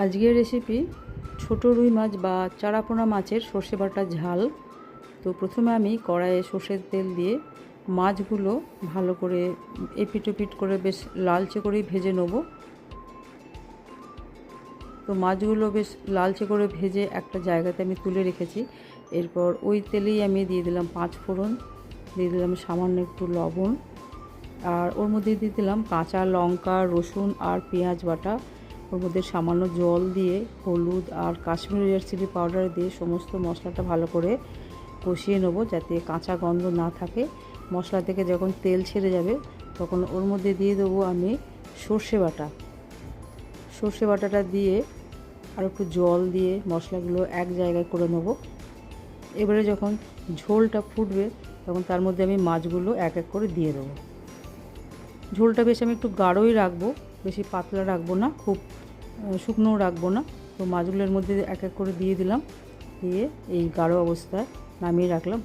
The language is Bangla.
আজকের রেসিপি ছোট রুই মাছ বা চারাপোনা মাছের সর্ষে বাটা ঝাল। তো প্রথমে আমি কড়াইয়ে সর্ষের তেল দিয়ে মাছগুলো ভালো করে এপিট ওপিট করে বেশ লালচে করেই ভেজে নেব। তো মাছগুলো বেশ লালচে করে ভেজে একটা জায়গাতে আমি তুলে রেখেছি। এরপর ওই তেলেই আমি দিয়ে দিলাম 5 ফোড়ন, দিয়ে দিলাম সামান্য একটু লবণ, আর ওর মধ্যে দিয়ে দিলাম কাঁচা লঙ্কা, রসুন আর পেঁয়াজ বাটা। ওর মধ্যে সামান্য জল দিয়ে হলুদ আর কাশ্মীরি রেড চিলি পাউডার দিয়ে সমস্ত মশলাটা ভালো করে কষিয়ে নেবো, যাতে কাঁচা গন্ধ না থাকে। মশলা থেকে যখন তেল ছেড়ে যাবে তখন ওর মধ্যে দিয়ে দেবো আমি সর্ষে বাটা। সর্ষে বাটাটা দিয়ে আর একটু জল দিয়ে মশলাগুলো এক জায়গায় করে নেবো। এবারে যখন ঝোলটা ফুটবে তখন তার মধ্যে আমি মাছগুলো এক এক করে দিয়ে দেবো। ঝোলটা বেশ আমি একটু গাঢ়ই রাখবো, বেশি পাতলা রাখবো না, খুব শুকনোও রাখবো না। তো মাছগুলোর মধ্যে এক এক করে দিয়ে দিলাম, দিয়ে এই গাঢ় অবস্থায় নামিয়ে রাখলাম।